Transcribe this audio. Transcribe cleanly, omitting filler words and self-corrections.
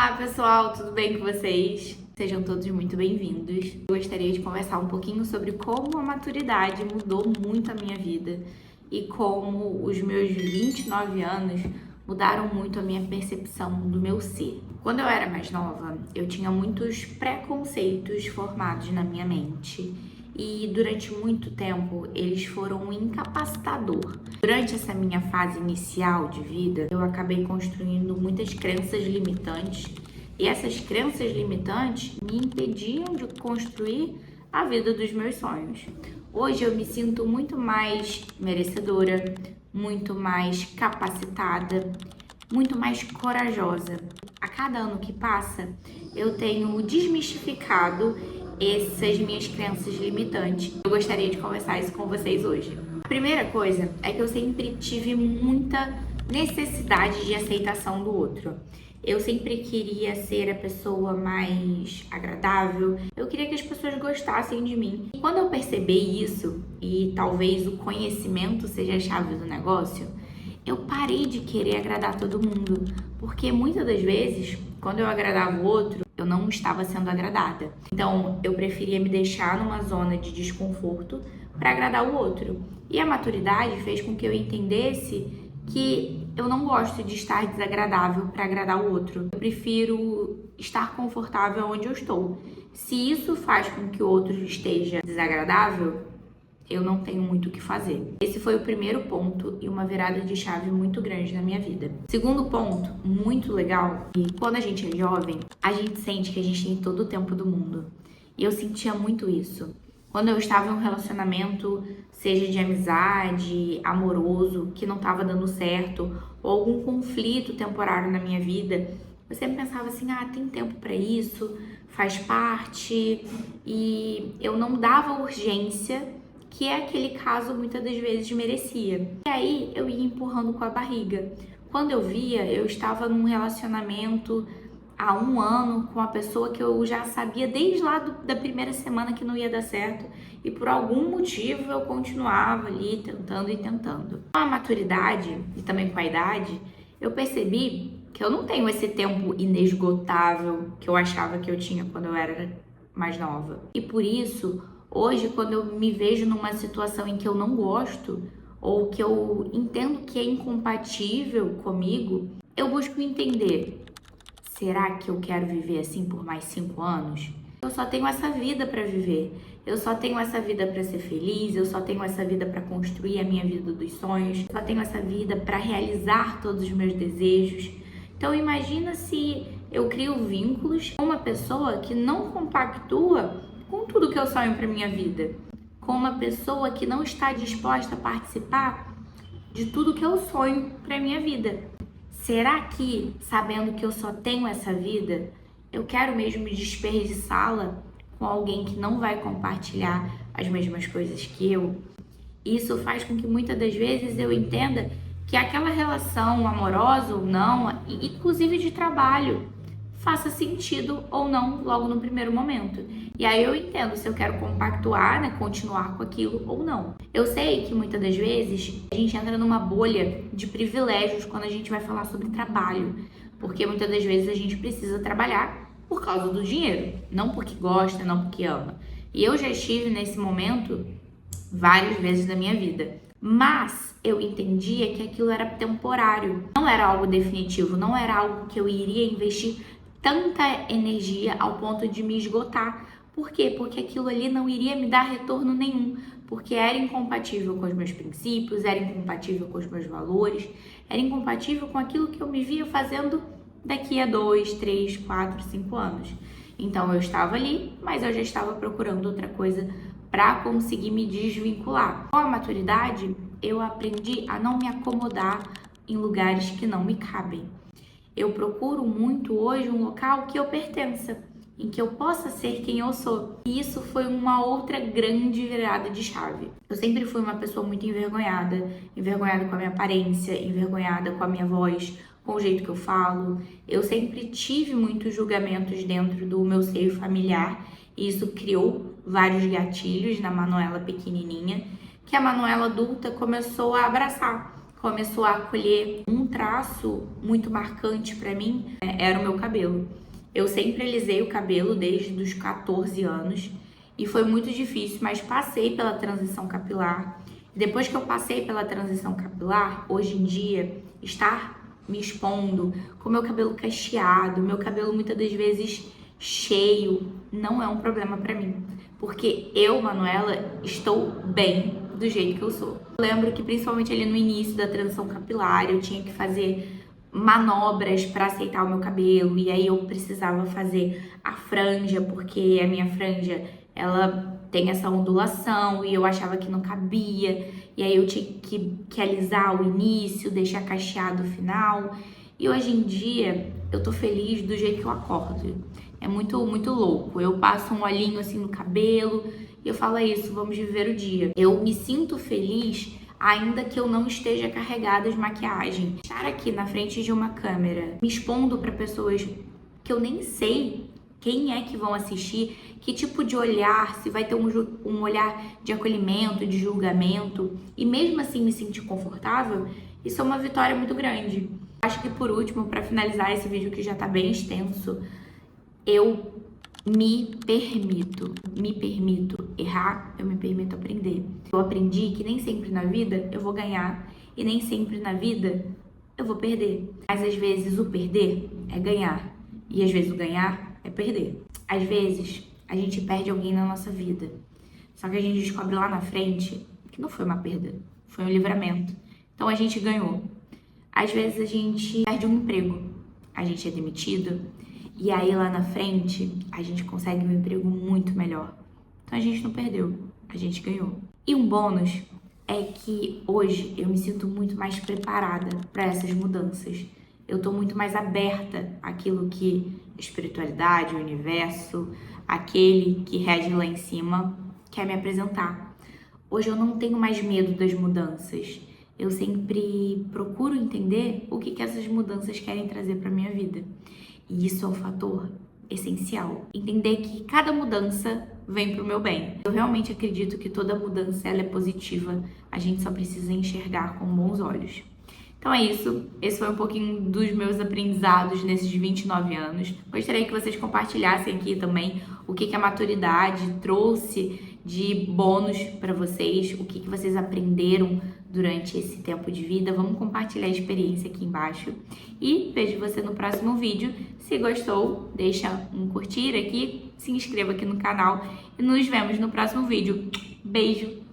Olá pessoal, tudo bem com vocês? Sejam todos muito bem-vindos. Eu gostaria de conversar um pouquinho sobre como a maturidade mudou muito a minha vida e como os meus 29 anos mudaram muito a minha percepção do meu ser. Quando eu era mais nova, eu tinha muitos preconceitos formados na minha mente e durante muito tempo eles foram um incapacitador. Durante essa minha fase inicial de vida, eu acabei construindo muitas crenças limitantes e essas crenças limitantes me impediam de construir a vida dos meus sonhos. Hoje eu me sinto muito mais merecedora, muito mais capacitada, muito mais corajosa. A cada ano que passa, eu tenho desmistificado essas minhas crenças limitantes. Eu gostaria de conversar isso com vocês hoje. A primeira coisa é que eu sempre tive muita necessidade de aceitação do outro. Eu sempre queria ser a pessoa mais agradável, eu queria que as pessoas gostassem de mim. E quando eu percebi isso, e talvez o conhecimento seja a chave do negócio, eu parei de querer agradar todo mundo, porque muitas das vezes, quando eu agradava o outro, eu não estava sendo agradada. Então, eu preferia me deixar numa zona de desconforto para agradar o outro. E a maturidade fez com que eu entendesse que eu não gosto de estar desagradável para agradar o outro. Eu prefiro estar confortável onde eu estou. Se isso faz com que o outro esteja desagradável, eu não tenho muito o que fazer. Esse foi o primeiro ponto e uma virada de chave muito grande na minha vida. Segundo ponto, muito legal, e quando a gente é jovem, a gente sente que a gente tem todo o tempo do mundo. E eu sentia muito isso. Quando eu estava em um relacionamento, seja de amizade, amoroso, que não estava dando certo, ou algum conflito temporário na minha vida, eu sempre pensava assim, tem tempo para isso, faz parte, e eu não dava urgência que é aquele caso muitas das vezes merecia. E aí eu ia empurrando com a barriga. Quando eu via, eu estava num relacionamento há 1 ano com uma pessoa que eu já sabia desde lá da primeira semana que não ia dar certo e por algum motivo eu continuava ali tentando e tentando. Com a maturidade e também com a idade, eu percebi que eu não tenho esse tempo inesgotável que eu achava que eu tinha quando eu era mais nova. E por isso, hoje, quando eu me vejo numa situação em que eu não gosto ou que eu entendo que é incompatível comigo, eu busco entender: será que eu quero viver assim por mais 5 anos? Eu só tenho essa vida para viver. Eu só tenho essa vida para ser feliz, eu só tenho essa vida para construir a minha vida dos sonhos, eu só tenho essa vida para realizar todos os meus desejos. Então imagina se eu crio vínculos com uma pessoa que não compactua com tudo que eu sonho para minha vida, com uma pessoa que não está disposta a participar de tudo que eu sonho para minha vida. Será que, sabendo que eu só tenho essa vida, eu quero mesmo desperdiçá-la com alguém que não vai compartilhar as mesmas coisas que eu? Isso faz com que muitas das vezes eu entenda que aquela relação amorosa ou não, inclusive de trabalho, faça sentido ou não logo no primeiro momento. E aí eu entendo se eu quero compactuar, continuar com aquilo ou não. Eu sei que muitas das vezes a gente entra numa bolha de privilégios quando a gente vai falar sobre trabalho, porque muitas das vezes a gente precisa trabalhar por causa do dinheiro, não porque gosta, não porque ama. E eu já estive nesse momento várias vezes na minha vida. Mas eu entendia que aquilo era temporário, não era algo definitivo, não era algo que eu iria investir tanta energia ao ponto de me esgotar. Por quê? Porque aquilo ali não iria me dar retorno nenhum, porque era incompatível com os meus princípios, era incompatível com os meus valores, era incompatível com aquilo que eu me via fazendo daqui a 2, 3, 4, 5 anos. Então eu estava ali, mas eu já estava procurando outra coisa para conseguir me desvincular. Com a maturidade, eu aprendi a não me acomodar em lugares que não me cabem. Eu procuro muito hoje um local que eu pertença, em que eu possa ser quem eu sou. E isso foi uma outra grande virada de chave. Eu sempre fui uma pessoa muito envergonhada com a minha aparência, envergonhada com a minha voz, com o jeito que eu falo. Eu sempre tive muitos julgamentos dentro do meu seio familiar e isso criou vários gatilhos na Manuela pequenininha, que a Manuela adulta começou a abraçar. começou a colher um traço muito marcante para mim, era o meu cabelo. Eu sempre alisei o cabelo desde os 14 anos e foi muito difícil, mas passei pela transição capilar. Depois que eu passei pela transição capilar, hoje em dia, estar me expondo com meu cabelo cacheado, meu cabelo muitas das vezes cheio, não é um problema para mim, porque eu, Manuela, estou bem do jeito que eu sou. Eu lembro que principalmente ali no início da transição capilar, eu tinha que fazer manobras para aceitar o meu cabelo, e aí eu precisava fazer a franja, porque a minha franja, ela tem essa ondulação e eu achava que não cabia, e aí eu tinha que alisar o início, deixar cacheado o final. E hoje em dia eu tô feliz do jeito que eu acordo. É muito, muito louco. Eu passo um olhinho assim no cabelo e eu falo, é isso, vamos viver o dia. Eu me sinto feliz ainda que eu não esteja carregada de maquiagem. Estar aqui na frente de uma câmera, me expondo para pessoas que eu nem sei quem é que vão assistir, que tipo de olhar, se vai ter um olhar de acolhimento, de julgamento, e mesmo assim me sentir confortável, isso é uma vitória muito grande. Acho que por último, para finalizar esse vídeo que já tá bem extenso, eu me permito errar, eu me permito aprender. Eu aprendi que nem sempre na vida eu vou ganhar e nem sempre na vida eu vou perder. Mas às vezes o perder é ganhar e às vezes o ganhar é perder. Às vezes a gente perde alguém na nossa vida, só que a gente descobre lá na frente que não foi uma perda, foi um livramento. Então a gente ganhou. Às vezes a gente perde um emprego, a gente é demitido, e aí lá na frente a gente consegue um emprego muito melhor. Então a gente não perdeu, a gente ganhou. E um bônus é que hoje eu me sinto muito mais preparada para essas mudanças. Eu tô muito mais aberta àquilo que a espiritualidade, o universo, aquele que rege lá em cima quer me apresentar. Hoje eu não tenho mais medo das mudanças. Eu sempre procuro entender o que essas mudanças querem trazer para minha vida. E isso é um fator essencial. Entender que cada mudança vem pro meu bem. Eu realmente acredito que toda mudança ela é positiva. A gente só precisa enxergar com bons olhos. Então é isso. Esse foi um pouquinho dos meus aprendizados nesses 29 anos. Gostaria que vocês compartilhassem aqui também o que a maturidade trouxe de bônus para vocês, o que vocês aprenderam durante esse tempo de vida. Vamos compartilhar a experiência aqui embaixo. E vejo você no próximo vídeo. Se gostou, deixa um curtir aqui, se inscreva aqui no canal e nos vemos no próximo vídeo. Beijo!